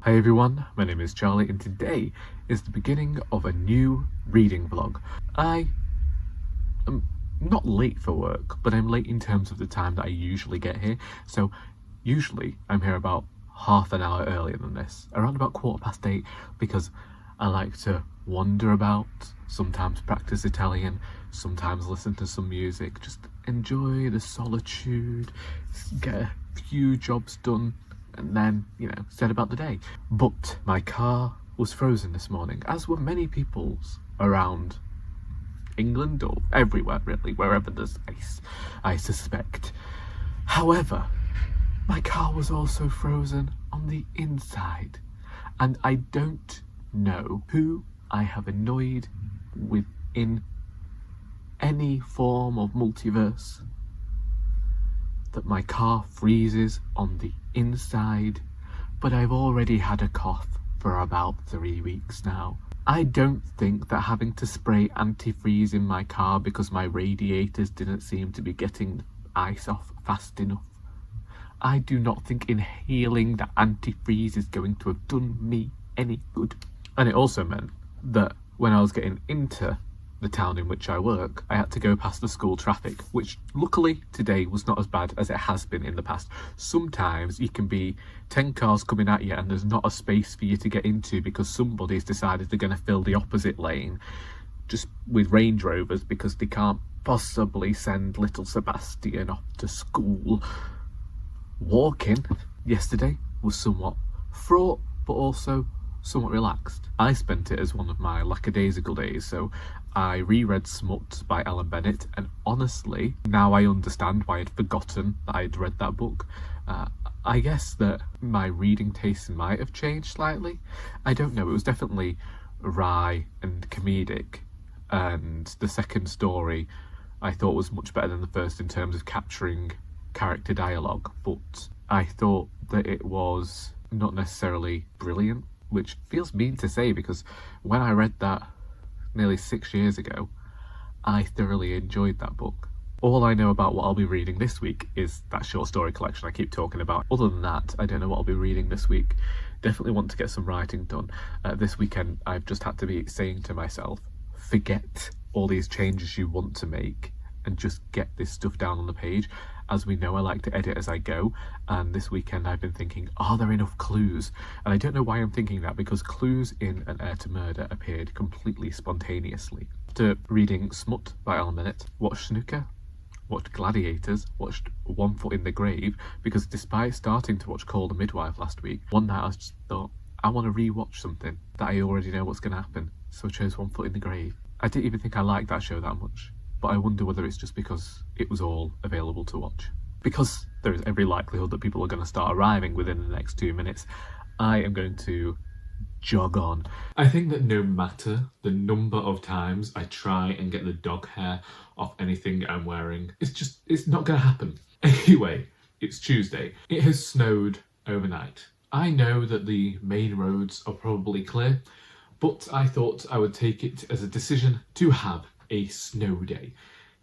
Hi everyone, my name is Charlie and today is the beginning of a new reading vlog. I am not late for work, but I'm late in terms of the time that I usually get here. So usually I'm here about half an hour earlier than this, around about 8:15, because I like to wander about, sometimes practice Italian, sometimes listen to some music, just enjoy the solitude, get a few jobs done, and then, set about the day. But my car was frozen this morning, as were many people's around England, or everywhere really, wherever there's ice, I suspect. However, my car was also frozen on the inside, and I don't know who I have annoyed within any form of multiverse that my car freezes on the inside, but I've already had a cough for about 3 weeks now. I don't think that having to spray antifreeze in my car because my radiators didn't seem to be getting the ice off fast enough. I do not think inhaling the antifreeze is going to have done me any good. And it also meant that when I was getting into the town in which I work, I had to go past the school traffic, which luckily today was not as bad as it has been in the past. Sometimes you can be 10 cars coming at you and there's not a space for you to get into because somebody's decided they're going to fill the opposite lane just with Range Rovers because they can't possibly send little Sebastian off to school. Walking yesterday was somewhat fraught, but also somewhat relaxed. I spent it as one of my lackadaisical days, so I reread Smut by Bennett, and honestly, now I understand why I'd forgotten that I'd read that book. I guess that my reading taste might have changed slightly. I don't know, it was definitely wry and comedic, and the second story I thought was much better than the first in terms of capturing character dialogue, but I thought that it was not necessarily brilliant, which feels mean to say because when I read that nearly 6 years ago, I thoroughly enjoyed that book. All I know about what I'll be reading this week is that short story collection I keep talking about. Other than that, I don't know what I'll be reading this week. Definitely want to get some writing done. This weekend, I've just had to be saying to myself, forget all these changes you want to make and just get this stuff down on the page. As we know, I like to edit as I go, and this weekend I've been thinking, are there enough clues? And I don't know why I'm thinking that, because clues in An Heir to Murder appeared completely spontaneously. After reading Smut by Bennett, watched Snooker, watched Gladiators, watched One Foot in the Grave, because despite starting to watch Call the Midwife last week, one night I just thought, I want to re-watch something that I already know what's going to happen, so I chose One Foot in the Grave. I didn't even think I liked that show that much, but I wonder whether it's just because it was all available to watch. Because there is every likelihood that people are going to start arriving within the next 2 minutes, I am going to jog on. I think that no matter the number of times I try and get the dog hair off anything I'm wearing, it's not going to happen. Anyway, it's Tuesday. It has snowed overnight. I know that the main roads are probably clear, but I thought I would take it as a decision to have a snow day,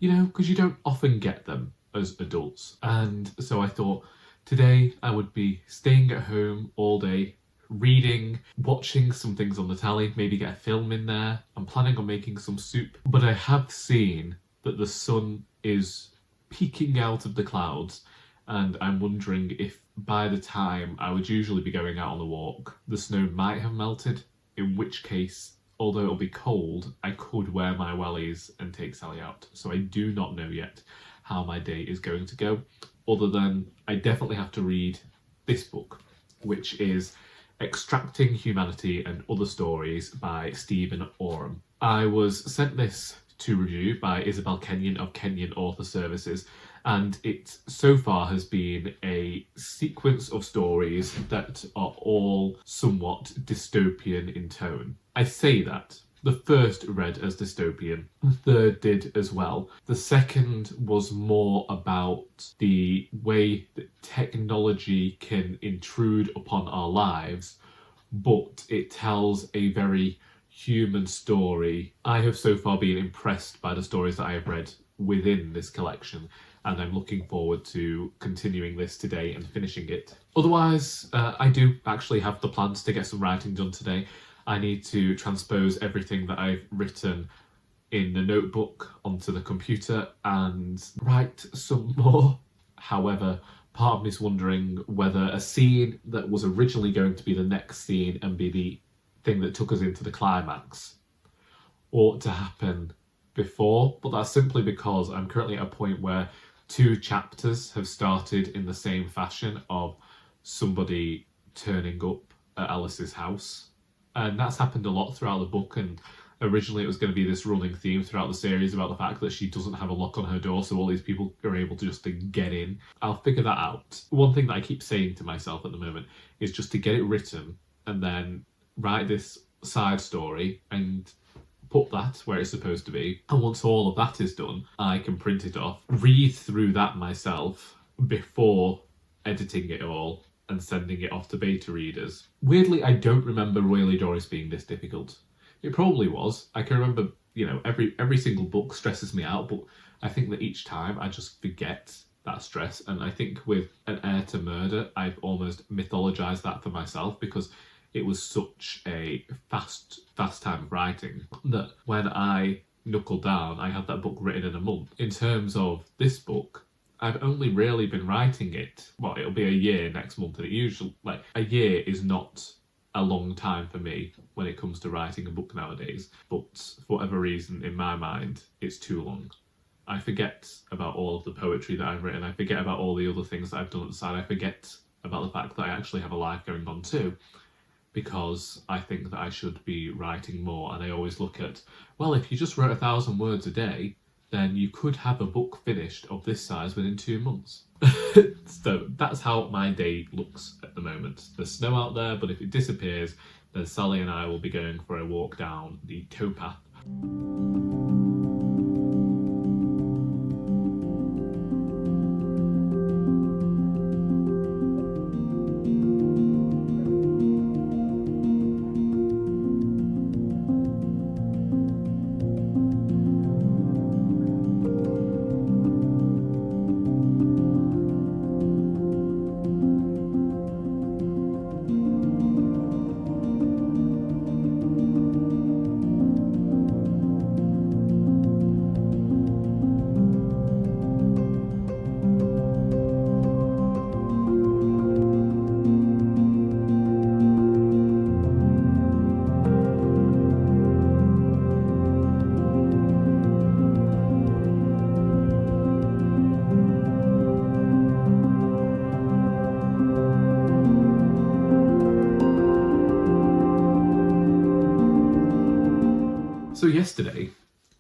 because you don't often get them as adults. And so I thought today I would be staying at home all day, reading, watching some things on the telly, maybe get a film in there. I'm planning on making some soup, but I have seen that the sun is peeking out of the clouds, and I'm wondering if by the time I would usually be going out on a walk, the snow might have melted, in which case, although it'll be cold, I could wear my wellies and take Sally out. So I do not know yet how my day is going to go, other than I definitely have to read this book, which is Extracting Humanity and Other Stories by Stephen Oram. I was sent this to review by Isabel Kenyon of Kenyon Author Services, and it so far has been a sequence of stories that are all somewhat dystopian in tone. I say that. The first read as dystopian, the third did as well. The second was more about the way that technology can intrude upon our lives, but it tells a very human story. I have so far been impressed by the stories that I have read within this collection, and I'm looking forward to continuing this today and finishing it. Otherwise, I do actually have the plans to get some writing done today. I need to transpose everything that I've written in the notebook onto the computer and write some more. However, part of me is wondering whether a scene that was originally going to be the next scene and be the thing that took us into the climax ought to happen before, but that's simply because I'm currently at a point where 2 chapters have started in the same fashion of somebody turning up at Alice's house. And that's happened a lot throughout the book, and originally it was going to be this running theme throughout the series about the fact that she doesn't have a lock on her door, so all these people are able to just to get in. I'll figure that out. One thing that I keep saying to myself at the moment is just to get it written and then write this side story and put that where it's supposed to be. And once all of that is done, I can print it off, read through that myself before editing it all and sending it off to beta readers. Weirdly, I don't remember Royally Doris being this difficult. It probably was. I can remember, you know, every single book stresses me out, but I think that each time I just forget that stress. And I think with An Heir to Murder, I've almost mythologized that for myself because it was such a fast time of writing that when I knuckled down, I had that book written in a month. In terms of this book, I've only really been writing it, well, it'll be a year next month, and it usually, like, a year is not a long time for me when it comes to writing a book nowadays, but for whatever reason, in my mind, it's too long. I forget about all of the poetry that I've written, I forget about all the other things that I've done at the side, I forget about the fact that I actually have a life going on too, because I think that I should be writing more, and I always look at, well, if you just wrote 1,000 words a day, then you could have a book finished of this size within 2 months. So that's how my day looks at the moment. There's snow out there, but if it disappears, then Sally and I will be going for a walk down the towpath. So yesterday,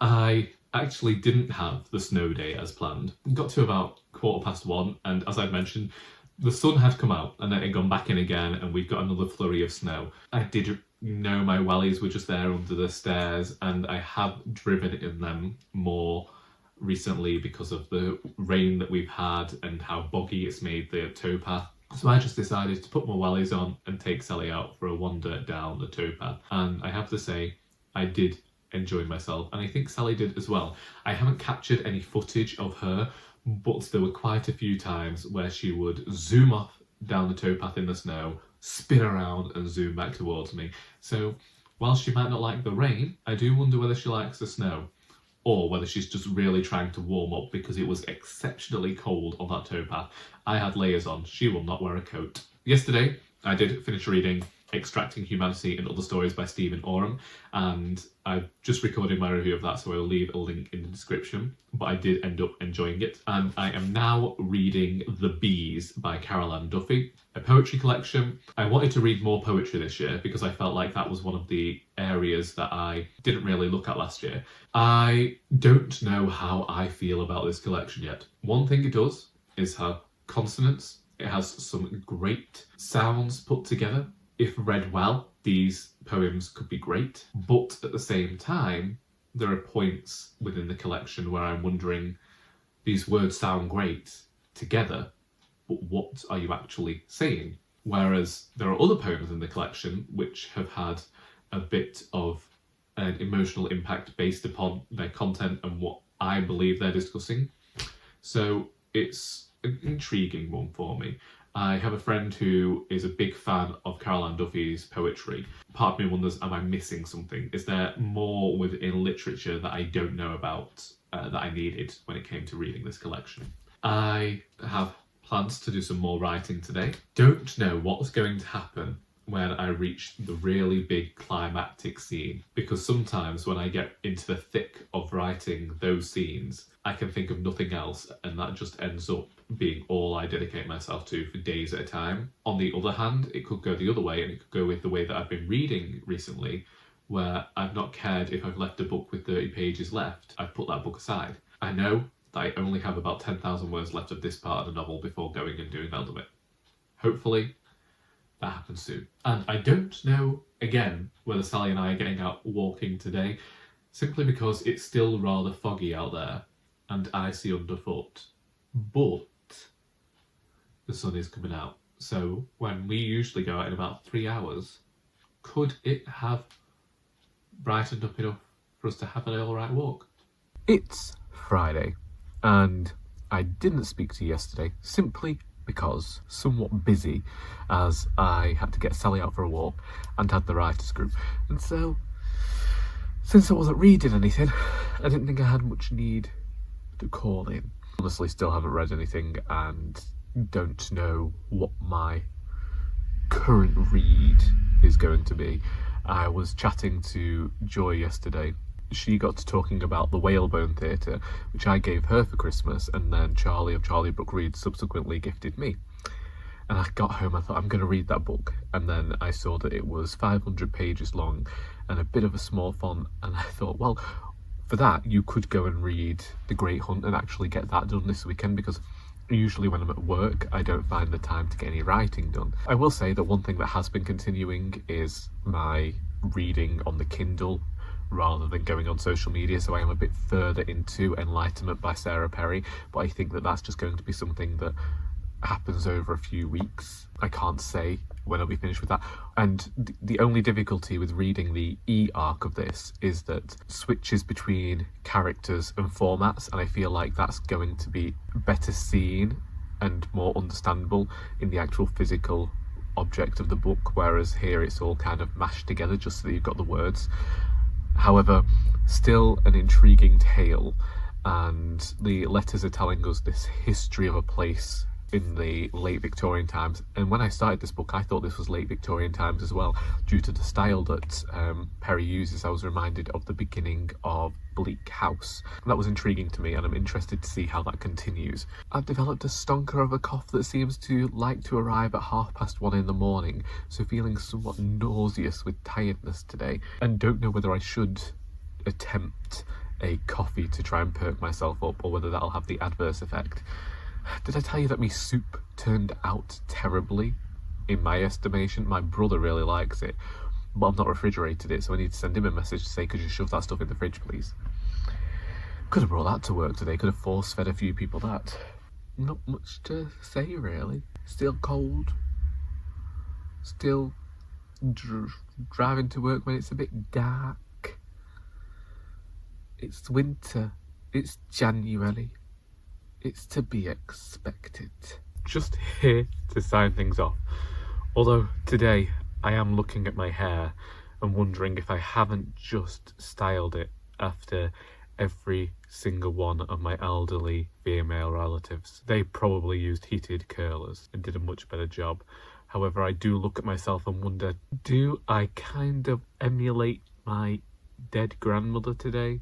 I actually didn't have the snow day as planned. Got to about 1:15, and as I'd mentioned, the sun had come out and then it had gone back in again, and we've got another flurry of snow. I did know my wellies were just there under the stairs, and I have driven in them more recently because of the rain that we've had and how boggy it's made the towpath. So I just decided to put my wellies on and take Sally out for a wander down the towpath. And I have to say, I did enjoy myself, and I think Sally did as well. I haven't captured any footage of her, but there were quite a few times where she would zoom off down the towpath in the snow, spin around and zoom back towards me. So while she might not like the rain, I do wonder whether she likes the snow, or whether she's just really trying to warm up because it was exceptionally cold on that towpath. I had layers on. She will not wear a coat. Yesterday, I did finish reading Extracting Humanity and Other Stories by Stephen Oram, and I've just recorded my review of that, so I'll leave a link in the description, but I did end up enjoying it. And I am now reading The Bees by Caroline Duffy, a poetry collection. I wanted to read more poetry this year because I felt like that was one of the areas that I didn't really look at last year. I don't know how I feel about this collection yet. One thing it does is have consonants. It has some great sounds put together. If read well, these poems could be great, but at the same time, there are points within the collection where I'm wondering, these words sound great together, but what are you actually saying? Whereas there are other poems in the collection which have had a bit of an emotional impact based upon their content and what I believe they're discussing. So it's an intriguing one for me. I have a friend who is a big fan of Caroline Duffy's poetry. Part of me wonders, am I missing something? Is there more within literature that I don't know about that I needed when it came to reading this collection? I have plans to do some more writing today. Don't know what's going to happen when I reach the really big climactic scene, because sometimes when I get into the thick of writing those scenes, I can think of nothing else, and that just ends up being all I dedicate myself to for days at a time. On the other hand, it could go the other way, and it could go with the way that I've been reading recently, where I've not cared if I've left a book with 30 pages left. I've put that book aside. I know that I only have about 10,000 words left of this part of the novel before going and doing the end of it. Hopefully that happens soon. And I don't know, again, whether Sally and I are getting out walking today, simply because it's still rather foggy out there and icy underfoot. But the sun is coming out. So when we usually go out in about 3 hours, could it have brightened up enough for us to have an alright walk? It's Friday, and I didn't speak to you yesterday simply because somewhat busy, as I had to get Sally out for a walk and had the writers group. And so, since I wasn't reading anything, I didn't think I had much need to call in. Honestly, still haven't read anything and don't know what my current read is going to be. I was chatting to Joy yesterday. She got to talking about the Whalebone Theatre, which I gave her for Christmas, and then Charlie of Charlie Brook Reads subsequently gifted me. And I got home, I thought, I'm going to read that book. And then I saw that it was 500 pages long and a bit of a small font, and I thought, well, for that, you could go and read The Great Hunt and actually get that done this weekend, because usually when I'm at work, I don't find the time to get any writing done. I will say that one thing that has been continuing is my reading on the Kindle rather than going on social media, so I am a bit further into Enlightenment by Sarah Perry, but I think that that's just going to be something that happens over a few weeks. I can't say when I'll be finished with that. And the only difficulty with reading the e-arc of this is that switches between characters and formats, and I feel like that's going to be better seen and more understandable in the actual physical object of the book, whereas here it's all kind of mashed together just so that you've got the words. However, still an intriguing tale, and the letters are telling us this history of a place in the late Victorian times. And when I started this book, I thought this was late Victorian times as well, due to the style that Perry uses. I was reminded of the beginning of Bleak House. That was intriguing to me, and I'm interested to see how that continues. I've developed a stonker of a cough that seems to like to arrive at 1:30 in the morning, so feeling somewhat nauseous with tiredness today, and don't know whether I should attempt a coffee to try and perk myself up, or whether that'll have the adverse effect. Did I tell you that my soup turned out terribly? In my estimation, my brother really likes it, but I've not refrigerated it, so I need to send him a message to say, could you shove that stuff in the fridge, please? Could have brought that to work today, could have force-fed a few people that. Not much to say, really. Still cold. Still driving to work when it's a bit dark. It's winter. It's January. It's to be expected. Just here to sign things off. Although today I am looking at my hair and wondering if I haven't just styled it after every single one of my elderly female relatives. They probably used heated curlers and did a much better job. However, I do look at myself and wonder, do I kind of emulate my dead grandmother today?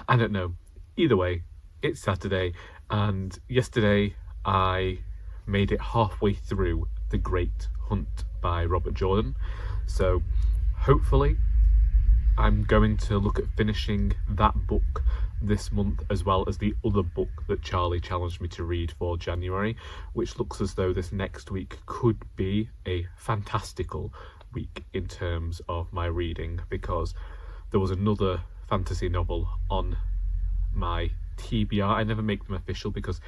I don't know. Either way, it's Saturday, and yesterday I made it halfway through The Great Hunt by Robert Jordan, so hopefully I'm going to look at finishing that book this month, as well as the other book that Charlie challenged me to read for January, which looks as though this next week could be a fantastical week in terms of my reading, because there was another fantasy novel on my TBR. I never make them official because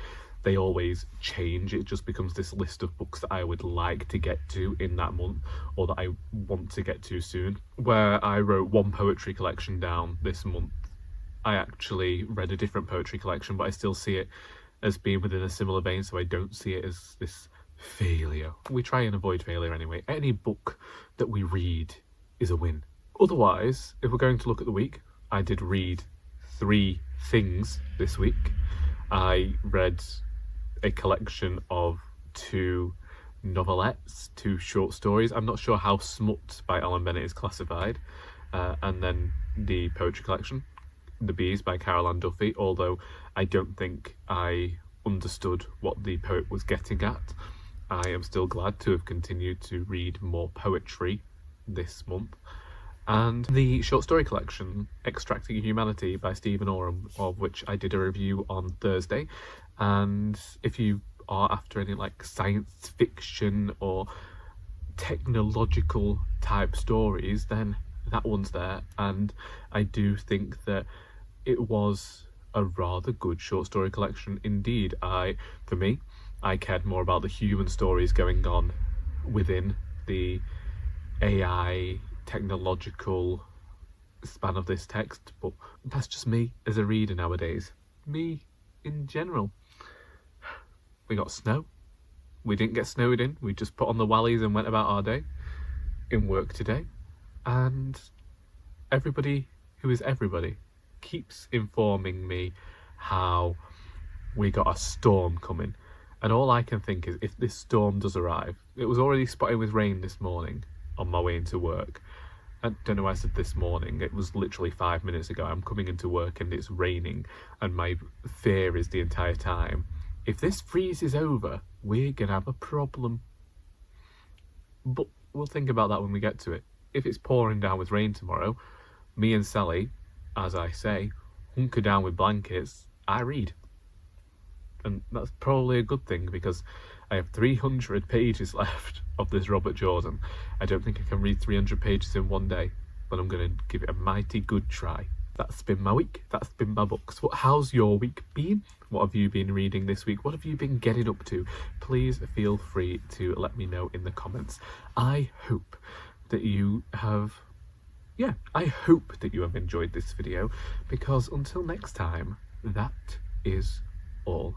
they always change. It just becomes this list of books that I would like to get to in that month, or that I want to get to soon, where I wrote one poetry collection down this month I actually read a different poetry collection, but I still see it as being within a similar vein, so I don't see it as this failure. We try and avoid failure anyway. Any book that we read is a win. Otherwise, if we're going to look at the week, I did read 3 things this week. I read a collection of 2 novelettes, 2 short stories. I'm not sure how Smut by Bennett is classified. And then the poetry collection, The Bees by Caroline Duffy, although I don't think I understood what the poet was getting at. I am still glad to have continued to read more poetry this month. And the short story collection, Extracting Humanity by Stephen Oram, of which I did a review on Thursday. And if you are after any like science fiction or technological type stories, then that one's there. And I do think that it was a rather good short story collection indeed. For me, I cared more about the human stories going on within the AI technological span of this text, but that's just me as a reader nowadays. Me in general. We got snow. We didn't get snowed in. We just put on the wellies and went about our day in work today. And everybody who is everybody keeps informing me how we got a storm coming. And all I can think is, if this storm does arrive, it was already spotted with rain this morning on my way into work. I don't know why I said this morning, it was literally 5 minutes ago. I'm coming into work and it's raining, and my fear is the entire time, if this freezes over, we're gonna have a problem. But we'll think about that when we get to it. If it's pouring down with rain tomorrow, me and Sally, as I say, hunker down with blankets, I read. And that's probably a good thing, because I have 300 pages left of this Robert Jordan. I don't think I can read 300 pages in one day, but I'm going to give it a mighty good try. That's been my week. That's been my books. How's your week been? What have you been reading this week? What have you been getting up to? Please feel free to let me know in the comments. I hope that you have enjoyed this video, because until next time, that is all.